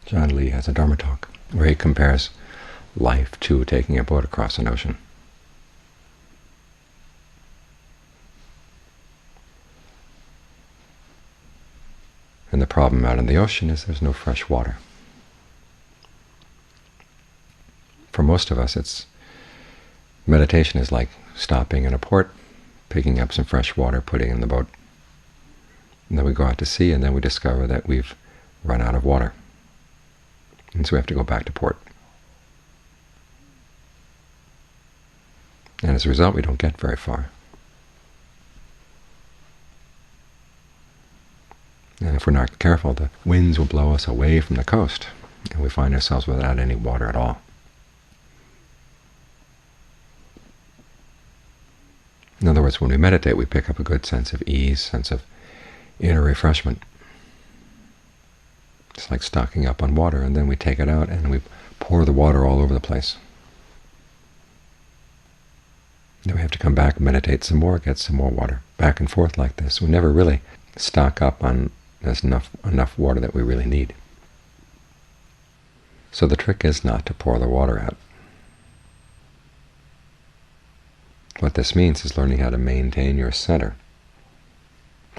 John Lee has a Dharma talk where he compares life to taking a boat across an ocean. And the problem out in the ocean is there's no fresh water. For most of us, meditation is like stopping in a port, picking up some fresh water, putting it in the boat. And then we go out to sea, and then we discover that we've run out of water. And so we have to go back to port. And as a result, we don't get very far. And if we're not careful, the winds will blow us away from the coast, and we find ourselves without any water at all. In other words, when we meditate, we pick up a good sense of ease, sense of inner refreshment. It's like stocking up on water, and then we take it out and we pour the water all over the place. Then we have to come back, meditate some more, get some more water, back and forth like this. We never really stock up on enough water that we really need. So the trick is not to pour the water out. What this means is learning how to maintain your center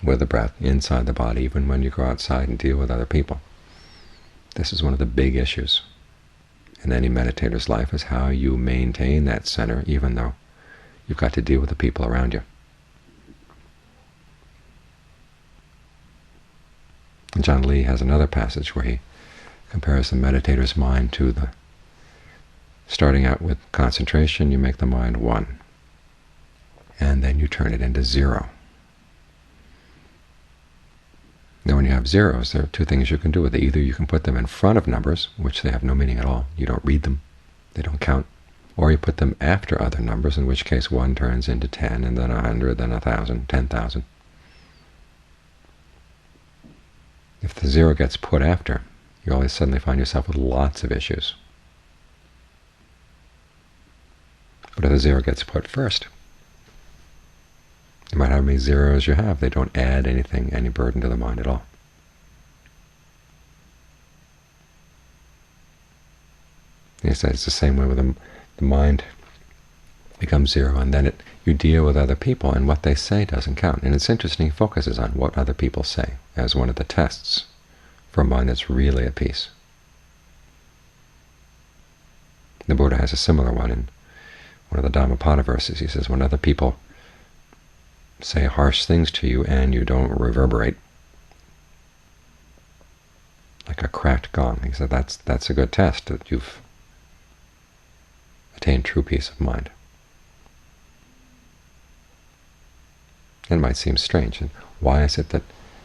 with the breath inside the body, even when you go outside and deal with other people. This is one of the big issues in any meditator's life, is how you maintain that center even though you've got to deal with the people around you. And John Lee has another passage where he compares the meditator's mind to starting out with concentration, you make the mind one, and then you turn it into zero. Now when you have zeros, there are two things you can do with it. Either you can put them in front of numbers, which they have no meaning at all. You don't read them. They don't count. Or you put them after other numbers, in which case 1 turns into 10, and then 100, then 1,000, 10,000. If the zero gets put after, you always suddenly find yourself with lots of issues. But if the zero gets put first, no matter how many zeros you have, they don't add anything, any burden to the mind at all. He says it's the same way with the mind becomes zero, and then you deal with other people, and what they say doesn't count. And it's interesting, he focuses on what other people say as one of the tests for a mind that's really at peace. The Buddha has a similar one in one of the Dhammapada verses. He says, when other people say harsh things to you and you don't reverberate like a cracked gong, he said that's a good test that you've attained true peace of mind. It might seem strange. And why is it that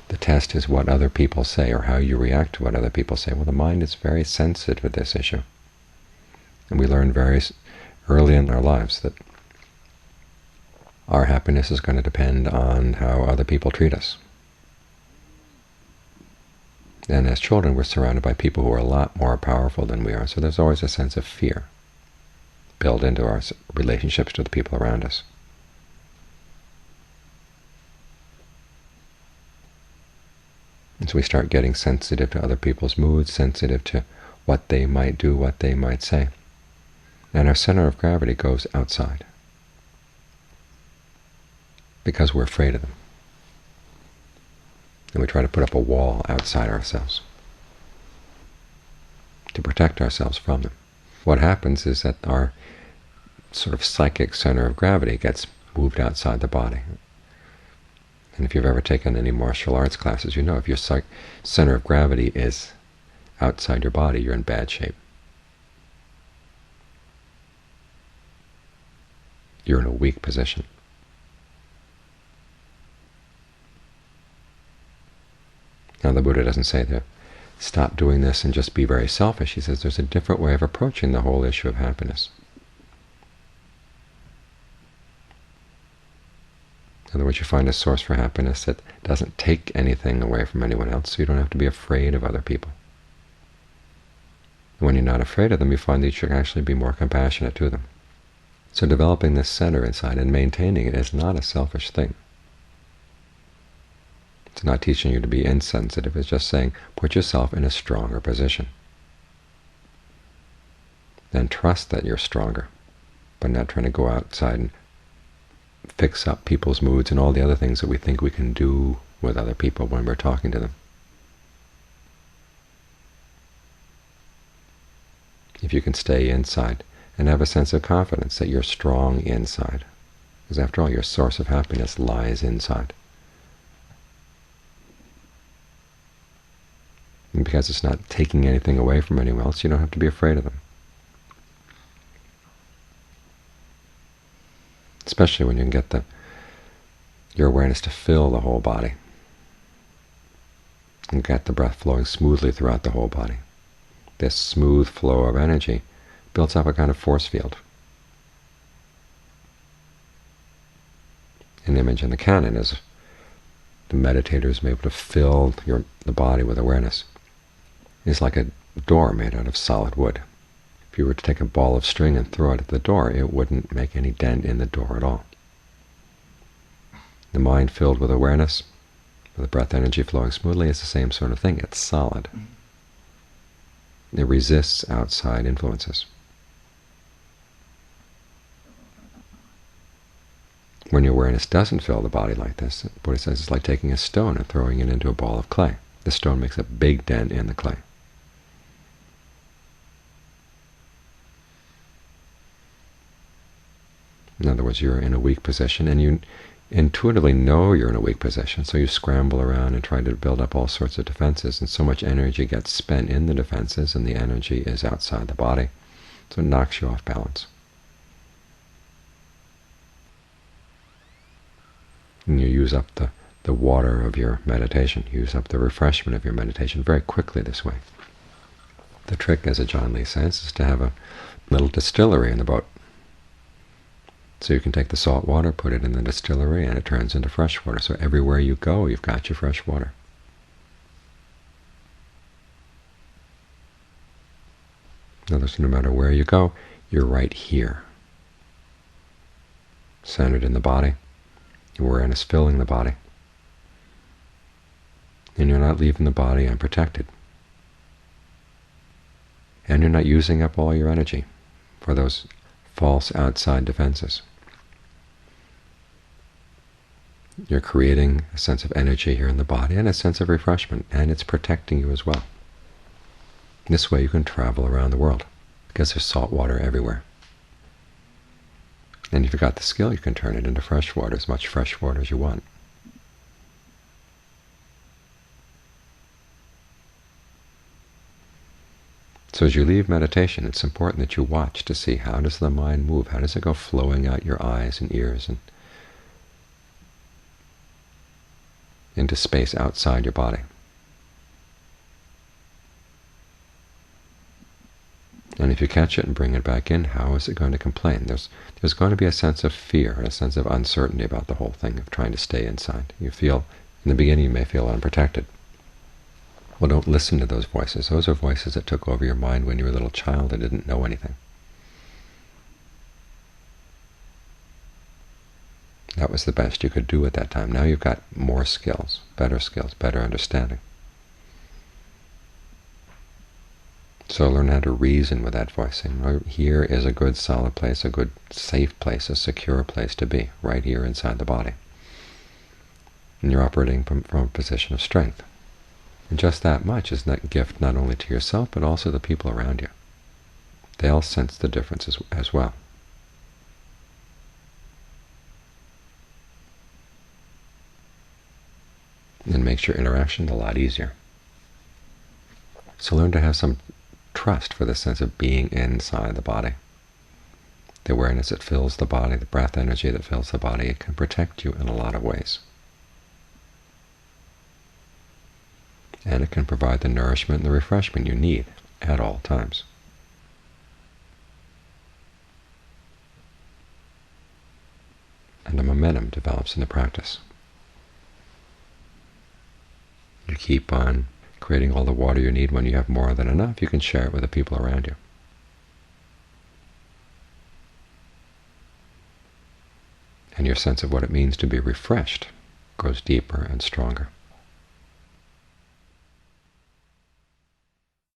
the test is what other people say, or how you react to what other people say? Well, the mind is very sensitive to this issue. And we learn very early in our lives that our happiness is going to depend on how other people treat us. And as children, we're surrounded by people who are a lot more powerful than we are, so there's always a sense of fear built into our relationships to the people around us. And so we start getting sensitive to other people's moods, sensitive to what they might do, what they might say. And our center of gravity goes outside because we're afraid of them. And we try to put up a wall outside ourselves to protect ourselves from them. What happens is that our sort of psychic center of gravity gets moved outside the body. And if you've ever taken any martial arts classes, you know if your center of gravity is outside your body, you're in bad shape. You're in a weak position. Now the Buddha doesn't say to stop doing this and just be very selfish. He says there's a different way of approaching the whole issue of happiness. In other words, you find a source for happiness that doesn't take anything away from anyone else, so you don't have to be afraid of other people. And when you're not afraid of them, you find that you should actually be more compassionate to them. So developing this center inside and maintaining it is not a selfish thing. It's not teaching you to be insensitive. It's just saying put yourself in a stronger position. then trust that you're stronger, but not trying to go outside and fix up people's moods and all the other things that we think we can do with other people when we're talking to them. If you can stay inside and have a sense of confidence that you're strong inside, because after all, your source of happiness lies inside. And because it's not taking anything away from anyone else, you don't have to be afraid of them. Especially when you can get your awareness to fill the whole body and get the breath flowing smoothly throughout the whole body. This smooth flow of energy builds up a kind of force field. An image in the canon is the meditator is able to fill the body with awareness. It's like a door made out of solid wood. If you were to take a ball of string and throw it at the door, it wouldn't make any dent in the door at all. The mind filled with awareness, with the breath energy flowing smoothly, is the same sort of thing. It's solid. It resists outside influences. When your awareness doesn't fill the body like this, the Buddha says it's like taking a stone and throwing it into a ball of clay. The stone makes a big dent in the clay. In other words, you're in a weak position, and you intuitively know you're in a weak position, so you scramble around and try to build up all sorts of defenses, and so much energy gets spent in the defenses, and the energy is outside the body, so it knocks you off balance. And you use up the water of your meditation, use up the refreshment of your meditation very quickly this way. The trick, as Ajaan Lee says, is to have a little distillery in the boat. So you can take the salt water, put it in the distillery, and it turns into fresh water. So everywhere you go, you've got your fresh water. In other words, no matter where you go, you're right here, centered in the body, your awareness filling the body, and you're not leaving the body unprotected. And you're not using up all your energy for those false outside defenses. You're creating a sense of energy here in the body and a sense of refreshment, and it's protecting you as well. This way you can travel around the world, because there's salt water everywhere. And if you've got the skill, you can turn it into fresh water, as much fresh water as you want. So as you leave meditation, it's important that you watch to see, how does the mind move? How does it go flowing out your eyes and ears and into space outside your body? And if you catch it and bring it back in, how is it going to complain? There's going to be a sense of fear, a sense of uncertainty about the whole thing of trying to stay inside. You feel, in the beginning, you may feel unprotected. Well, don't listen to those voices. Those are voices that took over your mind when you were a little child and didn't know anything. That was the best you could do at that time. Now you've got more skills, better understanding. So learn how to reason with that voice. And here is a good, solid place, a good, safe place, a secure place to be, right here inside the body. And you're operating from a position of strength. And just that much is a gift not only to yourself, but also the people around you. They'll sense the difference as well. And makes your interaction a lot easier. So learn to have some trust for the sense of being inside the body. The awareness that fills the body, the breath energy that fills the body, it can protect you in a lot of ways. And it can provide the nourishment and the refreshment you need at all times. And a momentum develops in the practice. You keep on creating all the water you need. When you have more than enough, you can share it with the people around you. And your sense of what it means to be refreshed grows deeper and stronger.